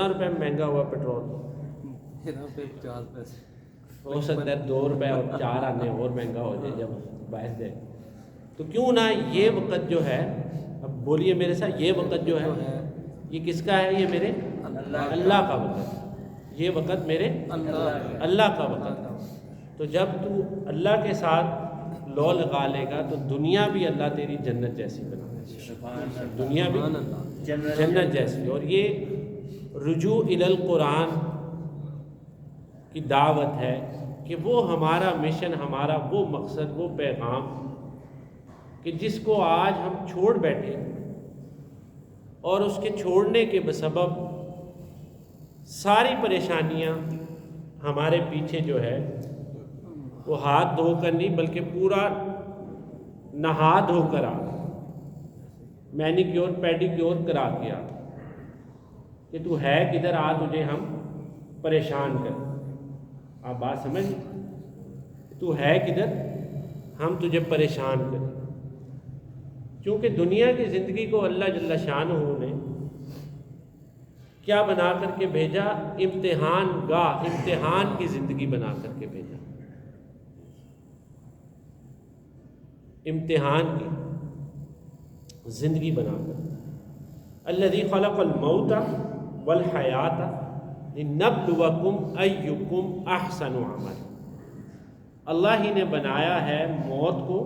روپے میں مہنگا ہوا پیٹرول، 50 پیسے ہو سکتا ہے 2 روپے اور 4 آنے اور مہنگا ہو جائے جب باعث دے. تو کیوں نہ یہ وقت جو ہے، اب بولیے میرے ساتھ، یہ وقت جو ہے یہ کس کا ہے؟ یہ میرے اللہ کا وقت، یہ وقت میرے اللہ کا وقت. تو جب تو اللہ کے ساتھ لو لگا لے گا تو دنیا بھی اللہ تیری جنت جیسی بنا دے، دنیا بھی جنت جیسی. اور یہ رجوع الی القرآن کی دعوت ہے کہ وہ ہمارا مشن، ہمارا وہ مقصد، وہ پیغام کہ جس کو آج ہم چھوڑ بیٹھے اور اس کے چھوڑنے کے بسبب ساری پریشانیاں ہمارے پیچھے جو ہے وہ ہاتھ دھو کر نہیں بلکہ پورا نہا دھو کر آ، مینیکیور پیڈیکیور کرا کے آ کہ تو ہے کدھر، آ تجھے ہم پریشان کر. آپ بات سمجھ، تو ہے کدھر، ہم تجھے پریشان کریں. کیونکہ دنیا کی زندگی کو اللہ جل شانہ نے کیا بنا کر کے بھیجا؟ امتحان گاہ، امتحان کی زندگی بنا کر کے بھیجا، امتحان کی زندگی بنا کر. الذی خلق الموت والحیات لنبلوکم ایکم احسن عملا. اللہ ہی نے بنایا ہے موت کو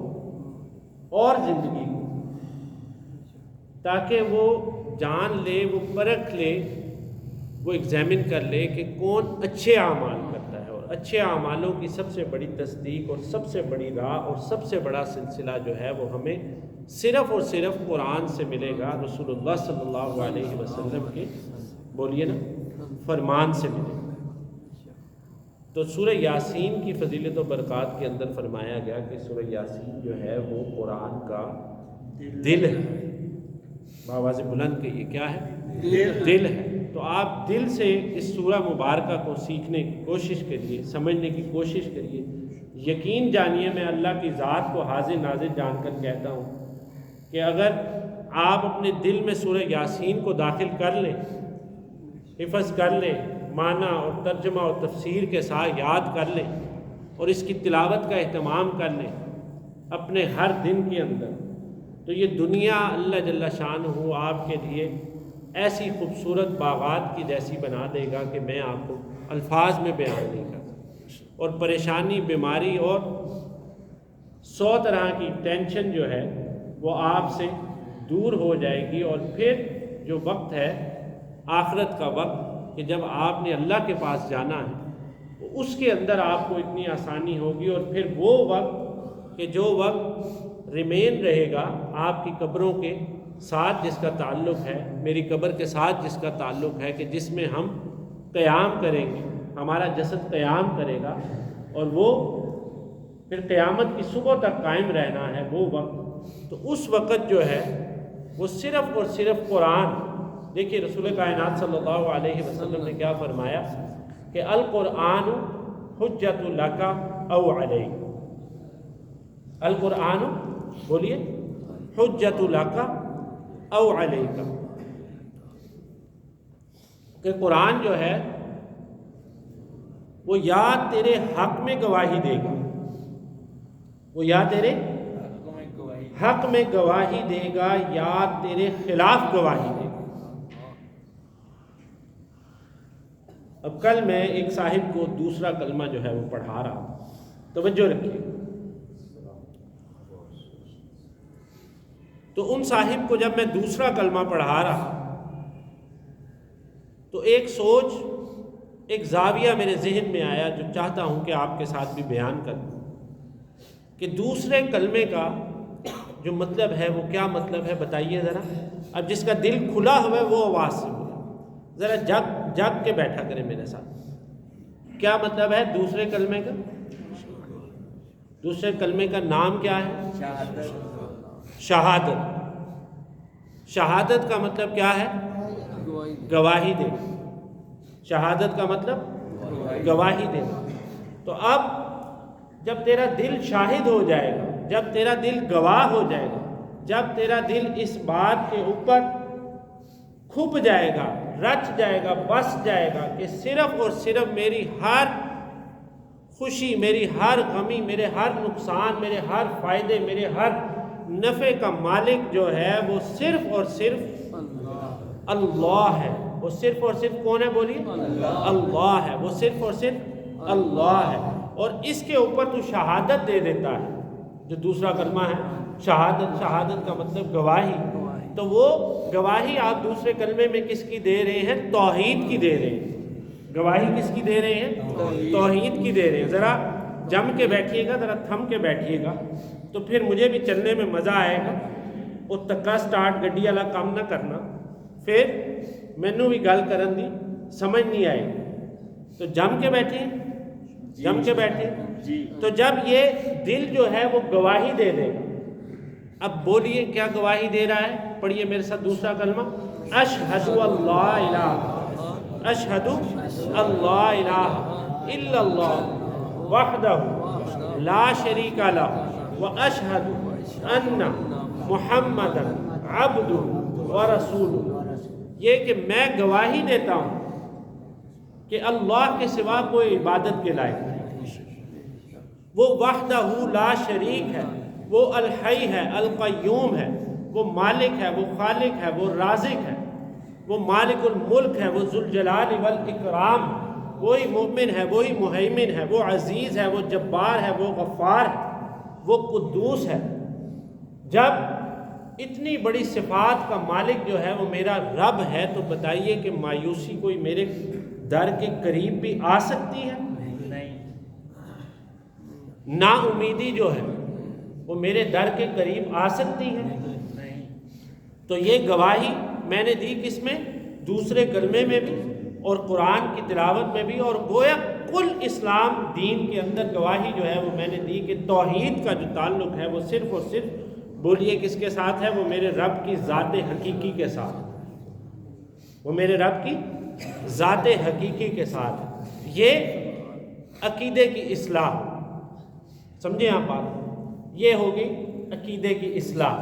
اور زندگی کو تاکہ وہ جان لے، وہ پرکھ لے، وہ ایگزامن کر لے کہ کون اچھے اعمال کرتا ہے. اور اچھے اعمالوں کی سب سے بڑی تصدیق اور سب سے بڑی راہ اور سب سے بڑا سلسلہ جو ہے وہ ہمیں صرف اور صرف قرآن سے ملے گا، رسول اللہ صلی اللہ علیہ وسلم کے بولیے نا فرمان سے ملے گا. تو سورہ یاسین کی فضیلت و برکات کے اندر فرمایا گیا کہ سورہ یاسین جو ہے وہ قرآن کا دل ہے. بآواز بلند کہ یہ کیا ہے؟ دل ہے. تو آپ دل سے اس سورہ مبارکہ کو سیکھنے کی کوشش کریے، سمجھنے کی کوشش کریے. یقین جانیے، میں اللہ کی ذات کو حاضر ناظر جان کر کہتا ہوں کہ اگر آپ اپنے دل میں سورہ یاسین کو داخل کر لیں، حفظ کر لیں، معنی اور ترجمہ اور تفسیر کے ساتھ یاد کر لیں اور اس کی تلاوت کا اہتمام کر لیں اپنے ہر دن کے اندر، تو یہ دنیا اللہ جل شانہ آپ کے لیے ایسی خوبصورت باغات کی جیسی بنا دے گا کہ میں آپ کو الفاظ میں بیان نہیں کر سکتا. اور پریشانی، بیماری اور 100 طرح کی ٹینشن جو ہے وہ آپ سے دور ہو جائے گی. اور پھر جو وقت ہے آخرت کا وقت کہ جب آپ نے اللہ کے پاس جانا ہے، اس کے اندر آپ کو اتنی آسانی ہوگی. اور پھر وہ وقت کہ جو وقت ریمین رہے گا آپ کی قبروں کے ساتھ جس کا تعلق ہے، میری قبر کے ساتھ جس کا تعلق ہے، کہ جس میں ہم قیام کریں گے، ہمارا جسد قیام کرے گا اور وہ پھر قیامت کی صبح تک قائم رہنا ہے وہ وقت. تو اس وقت جو ہے وہ صرف اور صرف قرآن. دیکھیے رسول کائنات صلی اللہ علیہ وسلم نے کیا فرمایا کہ القرآن حجت لک او علیک. القرآن بولیے حجت لک او علیک، کہ قرآن جو ہے وہ یا تیرے حق میں گواہی دے گا، وہ یا تیرے حق میں گواہی دے گا یا تیرے خلاف گواہی دے گا. اب کل میں ایک صاحب کو دوسرا کلمہ جو ہے وہ پڑھا رہا ہوں، توجہ رکھیے. تو ان صاحب کو جب میں دوسرا کلمہ پڑھا رہا تو ایک سوچ، ایک زاویہ میرے ذہن میں آیا جو چاہتا ہوں کہ آپ کے ساتھ بھی بیان کروں کہ دوسرے کلمے کا جو مطلب ہے وہ کیا مطلب ہے، بتائیے ذرا. اب جس کا دل کھلا ہوا ہے وہ آواز سے بولے، ذرا جگ کے بیٹھا کرے میرے ساتھ. کیا مطلب ہے دوسرے کلمے کا؟ دوسرے کلمے کا نام کیا ہے؟ شہادت. شہادت کا مطلب کیا ہے؟ گواہی دینا. شہادت کا مطلب گواہی دینا. تو اب جب تیرا دل شاہد ہو جائے گا، جب تیرا دل گواہ ہو جائے گا، جب تیرا دل اس بات کے اوپر کھپ جائے گا، رچ جائے گا، بس جائے گا کہ صرف اور صرف میری ہر خوشی، میری ہر غمی، میرے ہر نقصان، میرے ہر فائدے، میرے ہر نفع کا مالک جو ہے وہ صرف اور صرف اللہ ہے۔ وہ صرف اور صرف کون ہے؟ بولیے اللہ ہے۔ وہ صرف اور صرف اللہ ہے۔ اور اس کے اوپر تو شہادت دے دیتا ہے، جو دوسرا کلمہ ہے شہادت۔ شہادت کا مطلب گواہی، تو وہ گواہی آپ دوسرے کلمے میں کس کی دے رہے ہیں؟ توحید کی دے رہے ہیں۔ گواہی کس کی دے رہے ہیں؟ توحید کی دے رہے ہیں۔ ذرا جم کے بیٹھیے گا، ذرا تھم کے بیٹھیے گا، تو پھر مجھے بھی چلنے میں مزہ آئے گا۔ وہ تکا سٹارٹ گڈی والا کام نہ کرنا، پھر مینوں بھی گل کرن دی سمجھ نہیں آئے گی۔ تو جم کے بیٹھیے، جم کے بیٹھیے۔ تو جب یہ دل جو ہے وہ گواہی دے دے گا، اب بولیے کیا گواہی دے رہا ہے؟ پڑھیے میرے ساتھ دوسرا کلمہ، اشہد اللہ الہ، اشہد اللہ الہ الا اللہ وحدہ لا شریک لہ واشہد ان محمدا عبدہ ورسولہ۔ یہ کہ میں گواہی دیتا ہوں کہ اللہ کے سوا کوئی عبادت کے لائق نہیں، وہ وحدہ لا شریک ہے، وہ الحی ہے، القیوم ہے، وہ مالک ہے، وہ خالق ہے، وہ رازق ہے، وہ مالک الملک ہے، وہ ذوالجلال والاکرام، وہی مومن ہے، وہی مہیمن ہے، وہ عزیز ہے، وہ جبار ہے، وہ غفار ہے، وہ قدوس ہے۔ جب اتنی بڑی صفات کا مالک جو ہے وہ میرا رب ہے، تو بتائیے کہ مایوسی کوئی میرے در کے قریب بھی آ سکتی ہے؟ نا امیدی جو ہے وہ میرے در کے قریب آ سکتی ہے؟ تو یہ گواہی میں نے دی کس میں؟ دوسرے کلمے میں بھی اور قرآن کی تلاوت میں بھی، اور گویا کل اسلام دین کے اندر گواہی جو ہے وہ میں نے دی کہ توحید کا جو تعلق ہے وہ صرف اور صرف، بولیے کس کے ساتھ ہے؟ وہ میرے رب کی ذات حقیقی کے ساتھ ہے، وہ میرے رب کی ذات حقیقی کے ساتھ ہے۔ یہ عقیدے کی اصلاح، سمجھے آپ بات؟ یہ ہوگی عقیدے کی اصلاح۔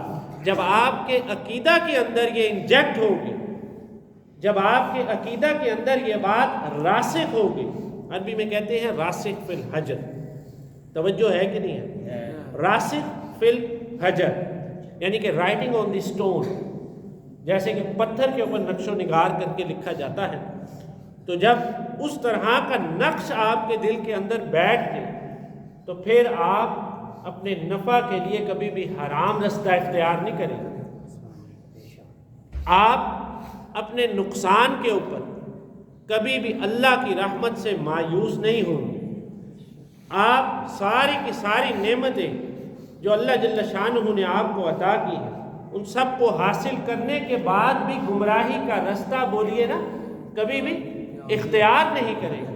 جب آپ کے عقیدہ کے اندر یہ انجیکٹ ہوگی، جب آپ کے عقیدہ کے اندر یہ بات راسخ ہوگی، عربی میں کہتے ہیں راسخ فی الحجر، توجہ ہے کہ نہیں ہے؟ راسخ فی الحجر یعنی کہ رائٹنگ آن دی سٹون، جیسے کہ پتھر کے اوپر نقش و نگار کر کے لکھا جاتا ہے۔ تو جب اس طرح کا نقش آپ کے دل کے اندر بیٹھ کے، تو پھر آپ اپنے نفع کے لیے کبھی بھی حرام رستہ اختیار نہیں کریں گے۔ آپ اپنے نقصان کے اوپر کبھی بھی اللہ کی رحمت سے مایوس نہیں ہوں گے۔ آپ ساری کی ساری نعمتیں جو اللہ جل شانہ نے آپ کو عطا کی ہیں، ان سب کو حاصل کرنے کے بعد بھی گمراہی کا رستہ، بولیے نا، کبھی بھی اختیار نہیں کریں گے۔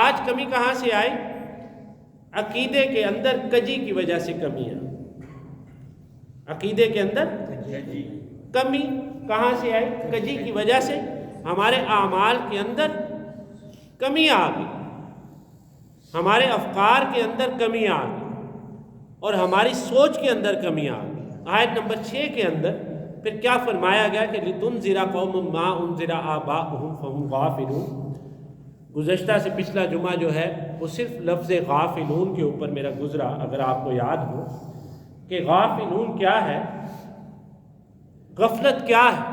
آج کمی کہاں سے آئی؟ عقیدے کے اندر کجی کی وجہ سے کمی آئی۔ عقیدے کے اندر کمی کہاں سے آئی؟ کجی کی وجہ سے ہمارے اعمال کے اندر کمی آ گئی، ہمارے افکار کے اندر کمی آ گئی، اور ہماری سوچ کے اندر کمی آ گئی۔ آیت نمبر 6 کے اندر پھر کیا فرمایا گیا کہ لِتُنذِرَ قَوْمٌ مَا أُنذِرَ آبَاؤُهُمْ فَهُمْ غَافِلُونَ۔ گزشتہ سے پچھلا جمعہ جو ہے وہ صرف لفظ غافلون کے اوپر میرا گزرا، اگر آپ کو یاد ہو کہ غافلون کیا ہے، غفلت کیا ہے؟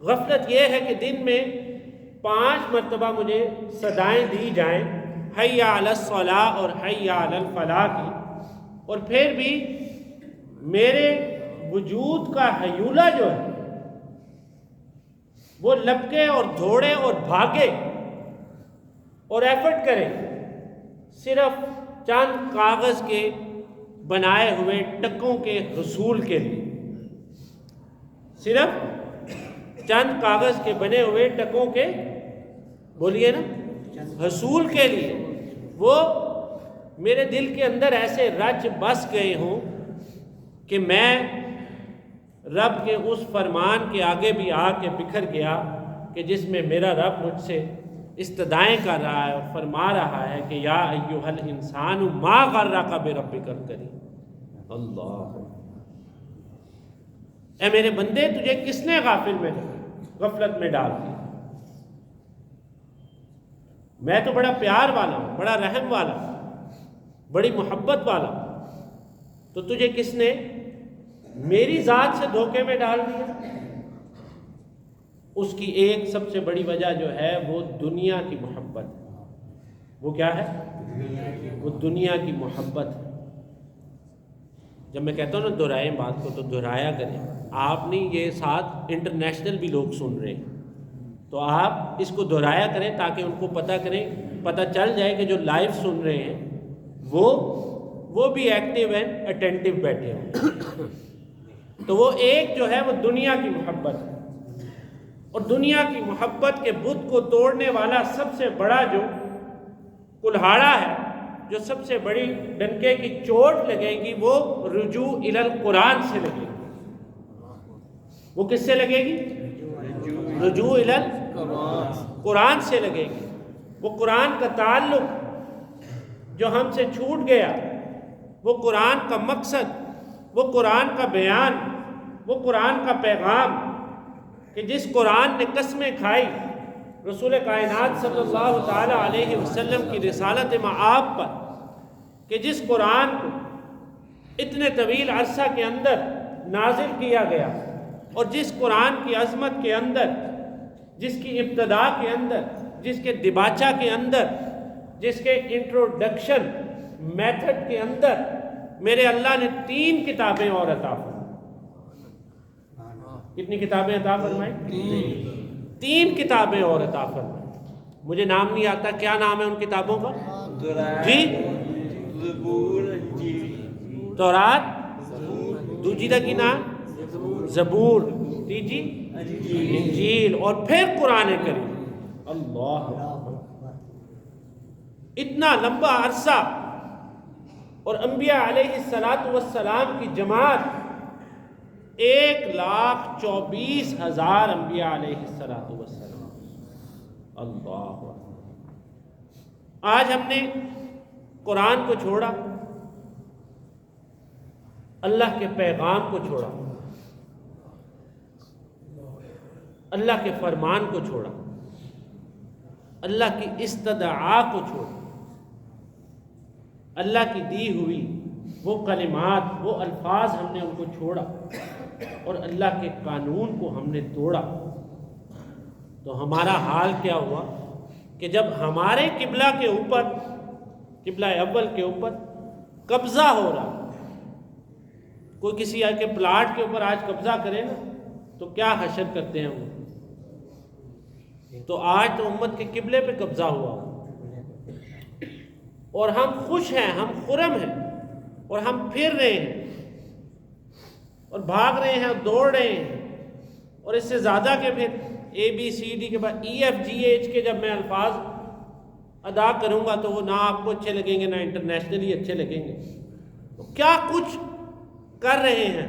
غفلت یہ ہے کہ دن میں 5 مرتبہ مجھے صدائیں دی جائیں، حی علی الصلاۃ اور حی علی الفلاح کی، اور پھر بھی میرے وجود کا ہیولہ جو ہے وہ لپکے اور دوڑے اور بھاگے اور ایفرٹ کرے صرف چند کاغذ کے بنائے ہوئے ٹکوں کے حصول کے لیے، صرف چند کاغذ کے بنے ہوئے ٹکوں کے، بولیے نا، حصول کے لیے وہ میرے دل کے اندر ایسے رچ بس گئے ہوں کہ میں رب کے اس فرمان کے آگے بھی آ کے بکھر گیا کہ جس میں میرا رب مجھ سے استدعائیں کر رہا ہے اور فرما رہا ہے کہ یا ایھا الانسان ما غرک بربک الکریم۔ اللہ، اے میرے بندے، تجھے کس نے غافل میں رکھا؟ غفلت میں ڈال دیا. میں تو بڑا پیار والا ہوں، بڑا رحم والا ہوں، بڑی محبت والا ہوں، تو تجھے کس نے میری ذات سے دھوکے میں ڈال دیا؟ اس کی ایک سب سے بڑی وجہ جو ہے وہ دنیا کی محبت ہے. وہ کیا ہے؟ وہ دنیا کی محبت ہے. جب میں کہتا ہوں نا دہرائیں بات کو، تو دہرایا کریں. آپ نہیں، یہ ساتھ انٹرنیشنل بھی لوگ سن رہے ہیں، تو آپ اس کو دہرایا کریں تاکہ ان کو پتہ چل جائے کہ جو لائیو سن رہے ہیں وہ بھی ایکٹیو اینڈ اٹینٹیو بیٹھے ہوں. تو وہ ایک جو ہے وہ دنیا کی محبت ہے، اور دنیا کی محبت کے بت کو توڑنے والا سب سے بڑا جو کلہاڑا ہے، جو سب سے بڑی ڈنکے کی چوٹ لگے گی، وہ رجوع الی القرآن سے لگے گی. وہ کس سے لگے گی؟ رجوع الی القرآن سے لگے گی. وہ قرآن کا تعلق جو ہم سے چھوٹ گیا، وہ قرآن کا مقصد، وہ قرآن کا بیان، وہ قرآن کا پیغام، کہ جس قرآن نے قسمیں کھائی رسول کائنات صلی اللہ تعالی علیہ وسلم کی رسالت معاب پر، کہ جس قرآن کو اتنے طویل عرصہ کے اندر نازل کیا گیا، اور جس قرآن کی عظمت کے اندر، جس کی ابتدا کے اندر، جس کے دباچہ کے اندر، جس کے انٹروڈکشن میتھڈ کے اندر میرے اللہ نے 3 کتابیں اور عطا فرمائیں. کتنی کتابیں عطا فرمائیں؟ 3 کتابیں اور عطا فرمائیں. مجھے نام نہیں آتا، کیا نام ہے ان کتابوں کا؟ جی، تورات، دوجی دا کی نام زبور، تیجی انجیل، اور پھر قرآن کریم. اللہ اکبر. اتنا لمبا عرصہ، اور انبیاء علیہ السلام کی جماعت 1,24,000 انبیاء علیہ السلام. اللہ اکبر. آج ہم نے قرآن کو چھوڑا، اللہ کے پیغام کو چھوڑا، اللہ کے فرمان کو چھوڑا، اللہ کی استدعا کو چھوڑا، اللہ کی دی ہوئی وہ کلمات، وہ الفاظ ہم نے ان کو چھوڑا، اور اللہ کے قانون کو ہم نے توڑا. تو ہمارا حال کیا ہوا کہ جب ہمارے قبلہ کے اوپر، قبلہ اول کے اوپر قبضہ ہو رہا، کوئی کسی کے پلاٹ کے اوپر آج قبضہ کرے نا تو کیا حشر کرتے ہیں وہ. تو آج تو امت کے قبلے پہ قبضہ ہوا، اور ہم خوش ہیں، ہم خرم ہیں، اور ہم پھر رہے ہیں، اور بھاگ رہے ہیں، اور دوڑ رہے ہیں. اور اس سے زیادہ کہ پھر ABCD کے بعد EFGH کے جب میں الفاظ ادا کروں گا تو وہ نہ آپ کو اچھے لگیں گے، نہ انٹرنیشنلی اچھے لگیں گے. تو کیا کچھ کر رہے ہیں،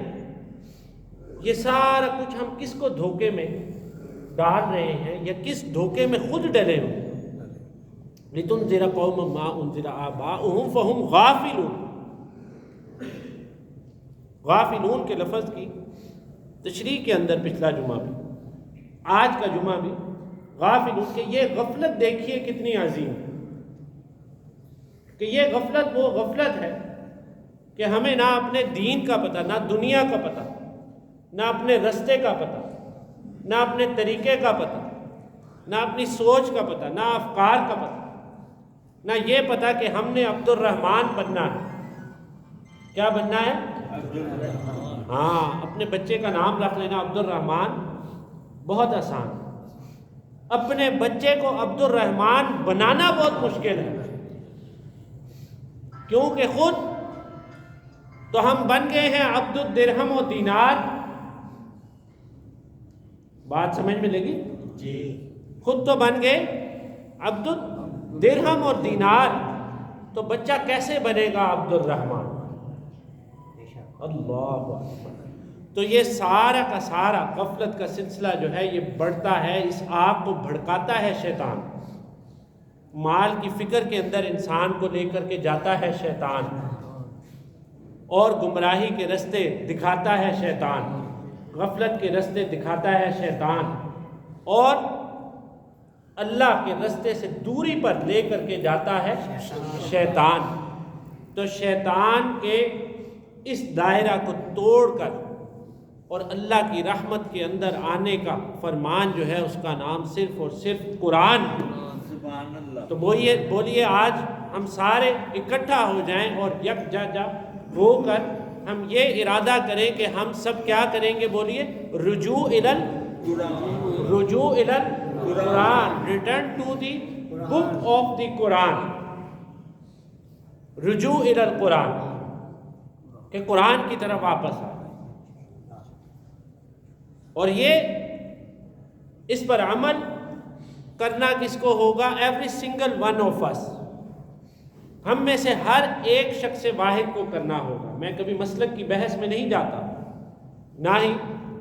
یہ سارا کچھ ہم کس کو دھوکے میں ڈال رہے ہیں، یا کس دھوکے میں خود ڈلے ہوئے. لِتُنذِرَ قَوْمًا مَا أُنذِرَ آبَاؤُهُمْ فَهُمْ غَافِلُونَ. غافلون کے لفظ کی تشریح کے اندر پچھلا جمعہ بھی، آج کا جمعہ بھی، غافلون کہ یہ غفلت دیکھیے کتنی عظیم ہے، کہ یہ غفلت وہ غفلت ہے کہ ہمیں نہ اپنے دین کا پتہ، نہ دنیا کا پتہ، نہ اپنے رستے کا پتہ، نہ اپنے طریقے کا پتہ، نہ اپنی سوچ کا پتہ، نہ افکار کا پتہ، نہ یہ پتہ کہ ہم نے عبد الرحمن بننا ہے. کیا بننا ہے؟ ہاں، اپنے بچے کا نام رکھ لینا عبد الرحمن بہت آسان. اپنے بچے کو عبد الرحمن بنانا بہت مشکل ہے، کیونکہ خود تو ہم بن گئے ہیں عبد الدرہم و دینار. بات سمجھ میں لگی؟ جی. خود تو بن گئے عبد الدرہم اور دینار، تو بچہ کیسے بنے گا عبد الرحمن؟ اللہ اکبر. تو یہ سارا کا سارا غفلت کا سلسلہ جو ہے یہ بڑھتا ہے، اس آگ کو بھڑکاتا ہے شیطان. مال کی فکر کے اندر انسان کو لے کر کے جاتا ہے شیطان، اور گمراہی کے رستے دکھاتا ہے شیطان، غفلت کے رستے دکھاتا ہے شیطان. اور اللہ کے رستے سے دوری پر لے کر کے جاتا ہے شیطان۔ تو شیطان کے اس دائرہ کو توڑ کر اور اللہ کی رحمت کے اندر آنے کا فرمان جو ہے اس کا نام صرف اور صرف قرآن ہے۔ سبحان اللہ۔ تو بولیے آج ہم سارے اکٹھا ہو جائیں اور یکجا ہو کر ہم یہ ارادہ کریں کہ ہم سب کیا کریں گے، بولیے رجوع الی القرآن، return to the book of the Quran, رجوع الی القرآن، کہ قرآن کی طرف واپس آ۔ اور یہ اس پر عمل کرنا کس کو ہوگا؟ ایوری سنگل ون آف اس، ہم میں سے ہر ایک شخص واحد کو کرنا ہوگا۔ میں کبھی مسلک کی بحث میں نہیں جاتا، نہ ہی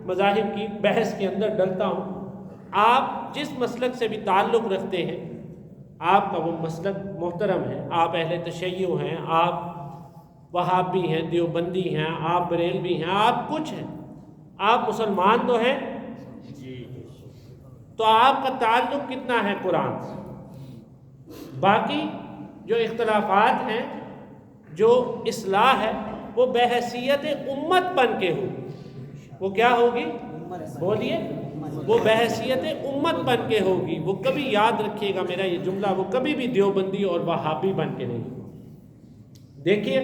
مذاہب کی بحث کے اندر ڈلتا ہوں۔ آپ جس مسلک سے بھی تعلق رکھتے ہیں، آپ کا وہ مسلک محترم ہے، آپ اہل تشیع ہیں، آپ وہابی ہیں، دیوبندی ہیں، آپ بریلوی ہیں، آپ کچھ ہیں، آپ مسلمان تو ہیں، تو آپ کا تعلق کتنا ہے قرآن سے؟ باقی جو اختلافات ہیں، جو اصلاح ہے، وہ بحیثیت امت بن کے ہوگی۔ وہ کیا ہوگی؟ بولیے، وہ بحیثیت امت بن کے ہوگی۔ وہ کبھی یاد رکھیے گا میرا یہ جملہ، وہ کبھی بھی دیوبندی اور وہابی بن کے نہیں ہوگی۔ دیکھیے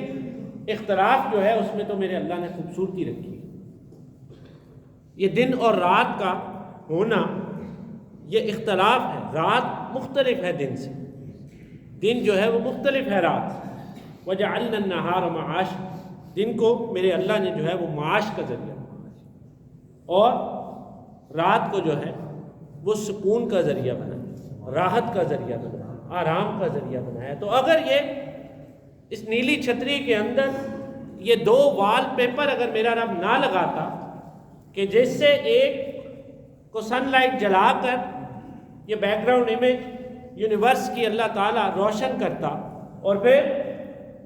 اختلاف جو ہے اس میں تو میرے اللہ نے خوبصورتی رکھی ہے۔ یہ دن اور رات کا ہونا یہ اختلاف ہے۔ رات مختلف ہے دن سے، دن جو ہے وہ مختلف ہے رات سے۔ وَجَعَلْنَا النَّهَارَ مَعَاشًا، دن کو میرے اللہ نے جو ہے وہ معاش کا ذریعہ، اور رات کو جو ہے وہ سکون کا ذریعہ بنایا، راحت کا ذریعہ بنایا، آرام کا ذریعہ بنایا۔ تو اگر یہ اس نیلی چھتری کے اندر یہ دو وال پیپر اگر میرا رب نہ لگاتا کہ جس سے ایک کو سن لائٹ جلا کر یہ بیک گراؤنڈ امیج یونیورس کی اللہ تعالیٰ روشن کرتا، اور پھر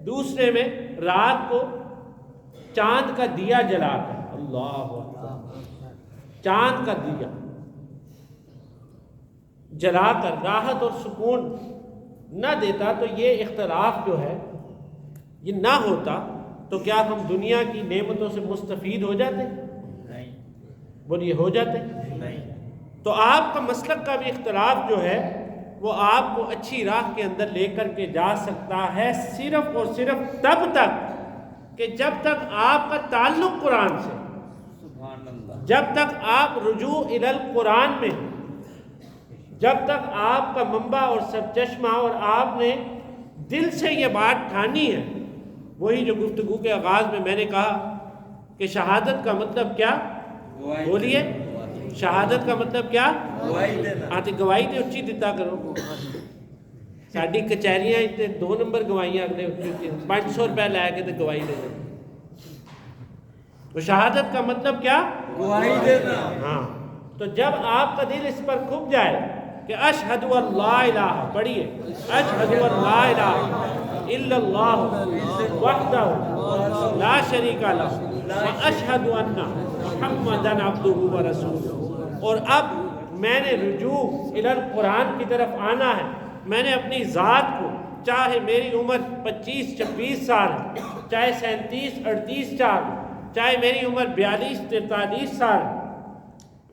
دوسرے میں رات کو چاند کا دیا جلا کر، اللہ اکبر، چاند کا دیا جلا کر راحت اور سکون نہ دیتا، تو یہ اختلاف جو ہے یہ نہ ہوتا، تو کیا ہم دنیا کی نعمتوں سے مستفید ہو جاتے؟ نہیں، بولیے ہو جاتے؟ نہیں۔ تو آپ کا مسلک کا بھی اختلاف جو ہے وہ آپ کو اچھی راہ کے اندر لے کر کے جا سکتا ہے، صرف اور صرف تب تک کہ جب تک آپ کا تعلق قرآن سے، سبحان اللہ۔ جب تک آپ رجوع الی القرآن میں، جب تک آپ کا منبع اور سرچشمہ، اور آپ نے دل سے یہ بات ٹھانی ہے، وہی جو گفتگو کے آغاز میں میں نے کہا کہ شہادت کا مطلب کیا؟ بولیے، شہادت کا مطلب کیا؟ گواہی دینا۔ ہاں تو گواہی تو اچھی دیتا کرو۔ ساڈی کچہریاں اتنے 2 نمبر گواہیاں اگلے 500 روپے لے کے تو گواہی دے دیں۔ تو شہادت کا مطلب کیا؟ گواہی دینا۔ ہاں، تو جب آپ کا دل اس پر کھپ جائے کہ اشہد ان لا الہ، پڑھیے اشہد ان لا الہ الا اللہ وحدہ لا شریک لہ واشہد ان محمدًا عبدہ ورسولہ، اور اب میں نے رجوع الی القرآن کی طرف آنا ہے۔ میں نے اپنی ذات کو، چاہے میری عمر 25-26 سال ہے، چاہے 37-38 سال، چاہے میری عمر 42-43 سال،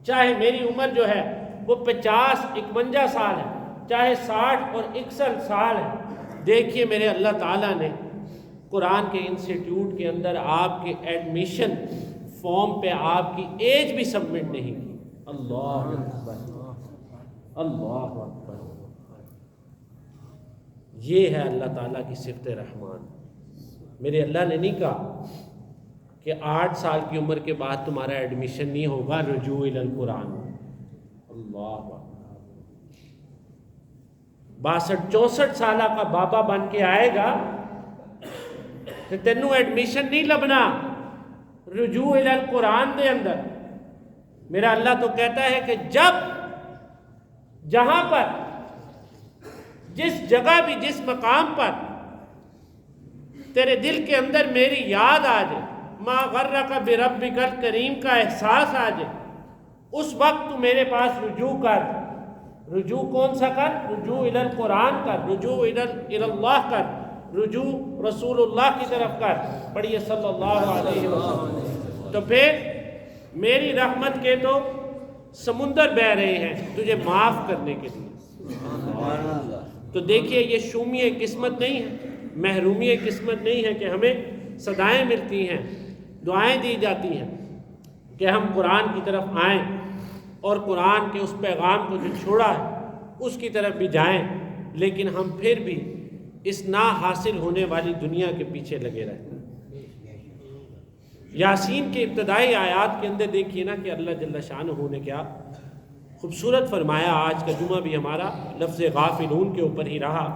چاہے میری عمر جو ہے وہ 50-51 سال ہے، چاہے 60 اور 61 سال ہے۔ دیکھیے میرے اللہ تعالیٰ نے قرآن کے انسٹیٹیوٹ کے اندر آپ کے ایڈمیشن فارم پہ آپ کی ایج بھی سبمٹ نہیں کی۔ اللہ اکبر، اللہ اکبر۔ یہ ہے اللہ تعالیٰ کی صفت رحمان۔ میرے اللہ نے نہیں کہا کہ 8 سال کی عمر کے بعد تمہارا ایڈمیشن نہیں ہوگا رجوع الی القرآن۔ اللہ اکبر، 62-64 سالہ کا بابا بن کے آئے گا تو تینوں ایڈمیشن نہیں لبنا رجوع الی القرآن دے اندر۔ میرا اللہ تو کہتا ہے کہ جب جہاں پر، جس جگہ بھی، جس مقام پر تیرے دل کے اندر میری یاد آ جائے، ما غرک بربک الکریم کا احساس آ جائے، اس وقت تو میرے پاس رجوع کر. رجوع کون سا کر؟ رجوع الی القرآن کر، رجوع الی اللہ کر، رجوع رسول اللہ کی طرف کر. پڑھیے صلی اللہ علیہ وسلم. تو پھر میری رحمت کے تو سمندر بہہ رہے ہیں تجھے معاف کرنے کے لیے. سبحان اللہ. تو دیکھیے یہ شومی قسمت نہیں ہے، محرومی قسمت نہیں ہے کہ ہمیں صدائیں ملتی ہیں، دعائیں دی جاتی ہیں کہ ہم قرآن کی طرف آئیں اور قرآن کے اس پیغام کو جو چھوڑا ہے اس کی طرف بھی جائیں، لیکن ہم پھر بھی اس نا حاصل ہونے والی دنیا کے پیچھے لگے رہتے ہیں. یاسین کے ابتدائی آیات کے اندر دیکھیے نا کہ اللہ جل شانہ نے کیا خوبصورت فرمایا. آج کا جمعہ بھی ہمارا لفظ غافلون کے اوپر ہی رہا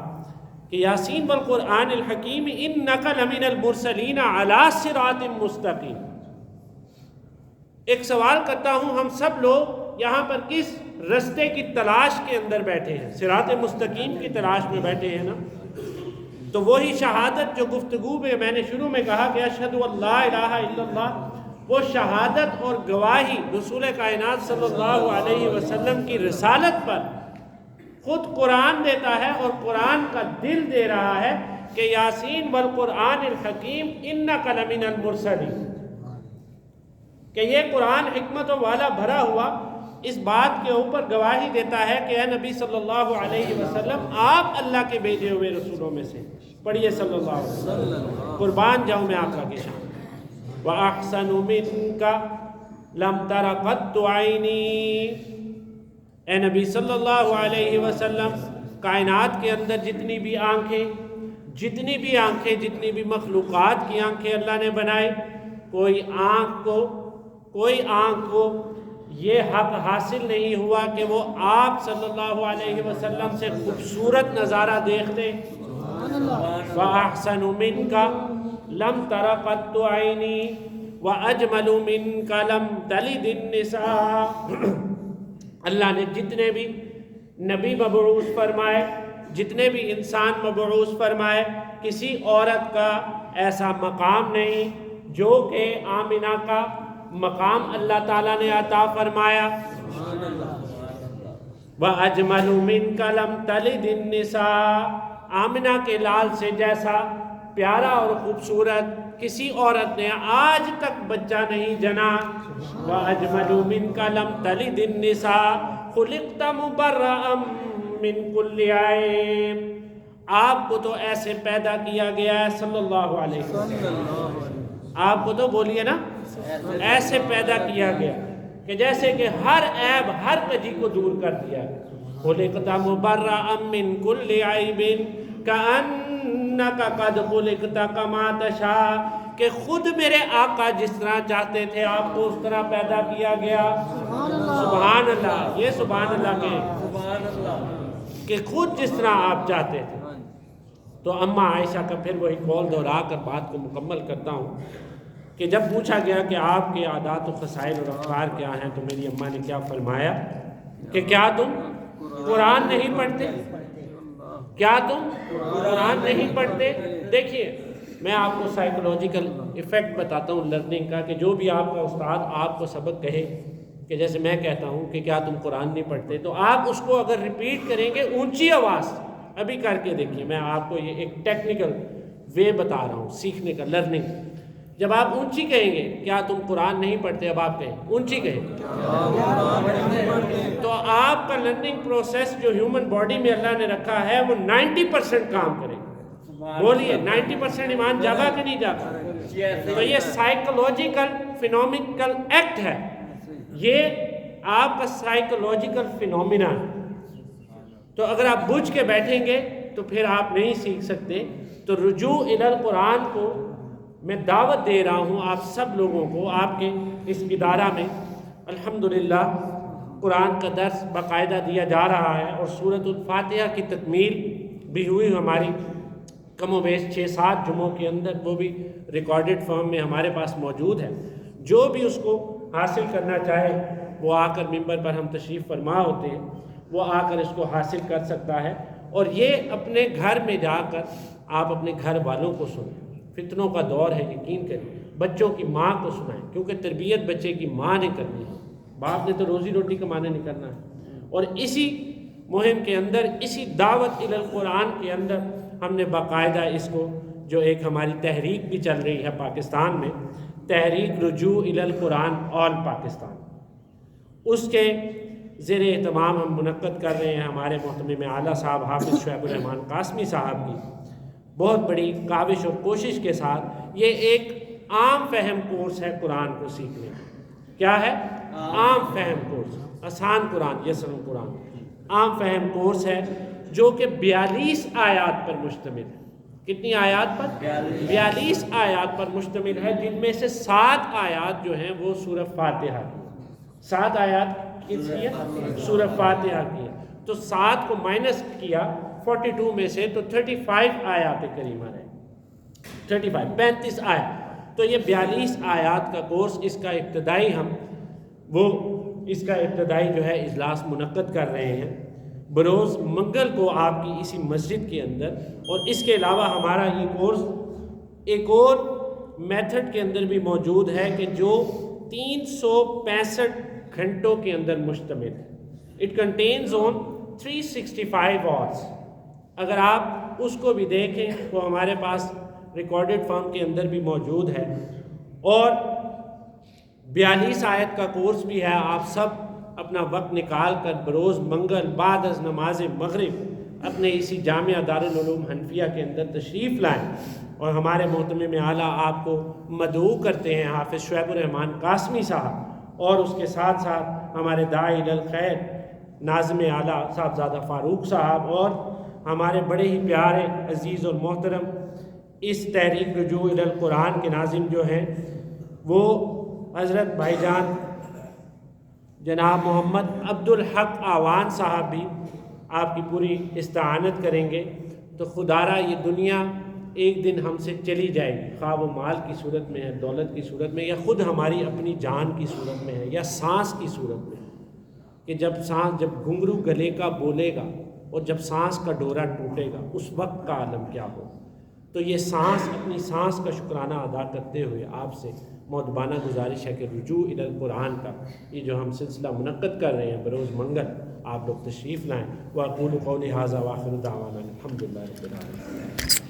کہ یاسین والقرآن الحکیم انک لمن المرسلین علی صراط مستقیم. ایک سوال کرتا ہوں، ہم سب لوگ یہاں پر کس رستے کی تلاش کے اندر بیٹھے ہیں؟ صراط مستقیم کی تلاش میں بیٹھے ہیں نا. تو وہی شہادت جو گفتگو میں نے شروع میں کہا کہ اشہد ان لا الہ الا اللہ، وہ شہادت اور گواہی رسول کائنات صلی اللہ علیہ وسلم کی رسالت پر خود قرآن دیتا ہے، اور قرآن کا دل دے رہا ہے کہ یاسین والقرآن الحکیم انک لمن المرسلین، کہ یہ قرآن حکمتوں والا بھرا ہوا اس بات کے اوپر گواہی دیتا ہے کہ اے نبی صلی اللہ علیہ وسلم آپ اللہ کے بھیجے ہوئے رسولوں میں سے. پڑھیے صلی اللہ علیہ وسلم. قربان جاؤں میں آقا کی شان. وَأَحْسَنُ مِنْكَ لَمْ تَرَ قَطُّ عَيْنِي. اے نبی صلی اللہ علیہ وسلم، کائنات کے اندر جتنی بھی آنکھیں، جتنی بھی مخلوقات کی آنکھیں اللہ نے بنائے، کوئی آنکھ کو یہ حق حاصل نہیں ہوا کہ وہ آپ صلی اللہ علیہ وسلم سے خوبصورت نظارہ دیکھتے. وَأَحْسَنُ مِنْكَ لَمْ تَرَ قَطُّ عَيْنِي وَأَجْمَلُ مِنْكَ لَمْ تَلِدِ النِّسَاء. اللہ نے جتنے بھی نبی مبعوث فرمائے، جتنے بھی انسان مبعوث فرمائے، کسی عورت کا ایسا مقام نہیں جو کہ آمنہ کا مقام اللہ تعالیٰ نے عطا فرمایا. وَأَجْمَلُ مِنْكَ لَمْ تَلِدِ النِّسَاء. آمنہ کے لال سے جیسا پیارا اور خوبصورت کسی عورت نے آج تک بچہ نہیں جنا. وَأَجْمَلُ مِنْكَ لَمْ تَلِدِ النِّسَاء خُلِقْتَ مُبَرَّأً مِنْ كُلِّ عَيْبٍ. آپ کو تو ایسے پیدا کیا گیا ہے صلی اللہ علیہ وسلم. آپ کو تو بولیے نا، ایسے پیدا کیا گیا کہ جیسے کہ ہر عیب، ہر کجی کو دور کر دیا. خُلِقْتَ مُبَرَّأً مِنْ كُلِّ عَيْبٍ كَأَنَّكَ قَدْ خُلِقْتَ كَمَا تَشَاءُ. کہ خود میرے آقا جس طرح چاہتے تھے آپ کو اس طرح پیدا کیا گیا. سبحان اللہ. یہ سبحان اللہ کے سبحان اللہ. کہ خود جس طرح آپ چاہتے تھے. تو اماں عائشہ کا پھر وہی قول دہرا کر بات کو مکمل کرتا ہوں کہ جب پوچھا گیا کہ آپ کے عادات و خصائل اور افکار کیا ہیں، تو میری اماں نے کیا فرمایا کہ کیا تم قرآن نہیں پڑھتے؟ کیا تم قرآن نہیں پڑھتے؟ دیکھیے میں آپ کو سائیکولوجیکل ایفیکٹ بتاتا ہوں لرننگ کا، کہ جو بھی آپ کا استاد آپ کو سبق کہے، کہ جیسے میں کہتا ہوں کہ کیا تم قرآن نہیں پڑھتے، تو آپ اس کو اگر ریپیٹ کریں گے اونچی آواز، ابھی کر کے دیکھیے، میں آپ کو یہ ایک ٹیکنیکل وے بتا رہا ہوں سیکھنے کا، لرننگ. جب آپ اونچی کہیں گے کیا تم قرآن نہیں پڑھتے، اب آپ کہیں اونچی کہیں، تو آپ کا لرننگ پروسیس جو ہیومن باڈی میں اللہ نے رکھا ہے وہ 90% کام کرے گا. بولیے 90% ایمان جاگا کہ نہیں جاگا؟ تو یہ سائیکولوجیکل فینومینل ایکٹ ہے، یہ آپ کا سائیکولوجیکل فینومینا ہے. تو اگر آپ بجھ کے بیٹھیں گے تو پھر آپ نہیں سیکھ سکتے. تو رجوع الی القرآن کو میں دعوت دے رہا ہوں آپ سب لوگوں کو. آپ کے اس ادارہ میں الحمدللہ قرآن کا درس باقاعدہ دیا جا رہا ہے، اور سورۃ الفاتحہ کی تکمیل بھی ہوئی ہماری کم و بیش 6-7 جمعوں کے اندر، وہ بھی ریکارڈڈ فارم میں ہمارے پاس موجود ہے. جو بھی اس کو حاصل کرنا چاہے وہ آ کر ممبر پر ہم تشریف فرما ہوتے ہیں، وہ آ کر اس کو حاصل کر سکتا ہے. اور یہ اپنے گھر میں جا کر آپ اپنے گھر والوں کو سنیں. فتنوں کا دور ہے، یقین کریں. بچوں کی ماں کو سنائیں، کیونکہ تربیت بچے کی ماں نے کرنی ہے. باپ نے تو روزی روٹی کمانے نکلنا ہے، اور اسی مہم کے اندر، اسی دعوت الی القرآن کے اندر ہم نے باقاعدہ اس کو، جو ایک ہماری تحریک بھی چل رہی ہے پاکستان میں، تحریک رجوع الی القرآن آل پاکستان، اس کے زیر اہتمام ہم منعقد کر رہے ہیں ہمارے محتمم اعلیٰ صاحب حافظ شعیب الرحمان قاسمی صاحب کی بہت بڑی کاوش اور کوشش کے ساتھ۔ یہ ایک عام فہم کورس ہے قرآن کو سیکھنے کا۔ کیا ہے؟ عام فہم کورس، آسان قرآن، یسر قرآن، عام فہم کورس ہے جو کہ 42 آیات پر مشتمل ہے۔ کتنی آیات پر؟ 42 آیات پر مشتمل ہے، جن میں سے 7 آیات جو ہیں وہ سورہ فاتحہ کی ہیں۔ 7 آیات کس کی ہے؟ سورہ فاتحہ کی ہے۔ تو 7 کو مائنس کیا 42 میں سے تو 35 آیات کریمہ رہے، 35 آیات۔ تو یہ 42 آیات کا کورس، اس کا ابتدائی اس کا ابتدائی جو ہے اجلاس منعقد کر رہے ہیں بروز منگل کو آپ کی اسی مسجد کے اندر۔ اور اس کے علاوہ ہمارا یہ کورس ایک اور میتھڈ کے اندر بھی موجود ہے کہ جو 365 گھنٹوں کے اندر مشتمل ہے۔ It contains on 365 hours۔ اگر آپ اس کو بھی دیکھیں تو ہمارے پاس ریکارڈڈ فارم کے اندر بھی موجود ہے، اور 42 آیت کا کورس بھی ہے۔ آپ سب اپنا وقت نکال کر بروز منگل بعد از نماز مغرب اپنے اسی جامعہ دارالعلوم حنفیہ کے اندر تشریف لائیں، اور ہمارے محتمم اعلیٰ آپ کو مدعو کرتے ہیں حافظ شعیب الرحمان قاسمی صاحب، اور اس کے ساتھ ساتھ ہمارے داعی الی الخیر ناظم اعلیٰ صاحبزادہ فاروق صاحب، اور ہمارے بڑے ہی پیارے عزیز اور محترم اس تحریک رجوع الی القرآن کے ناظم جو ہیں وہ حضرت بھائی جان جناب محمد عبدالحق آوان صاحب بھی آپ کی پوری استعانت کریں گے۔ تو خدارہ یہ دنیا ایک دن ہم سے چلی جائے گی، خواہ وہ مال کی صورت میں ہے، دولت کی صورت میں، یا خود ہماری اپنی جان کی صورت میں ہے، یا سانس کی صورت میں ہے، کہ جب گھنگرو گلے کا بولے گا اور جب سانس کا ڈورا ٹوٹے گا اس وقت کا عالم کیا ہو۔ تو یہ اپنی سانس کا شکرانہ ادا کرتے ہوئے آپ سے مؤدبانہ گزارش ہے کہ رجوع الی القرآن کا یہ جو ہم سلسلہ منعقد کر رہے ہیں بروز منگل، آپ لوگ تشریف لائیں۔ وَأَقُولُ قَوْلِي هَٰذَا وَآخِرُ دَعْوَانَا الْحَمْدُ لِلَّهِ رَبِّ الْعَالَمِينَ۔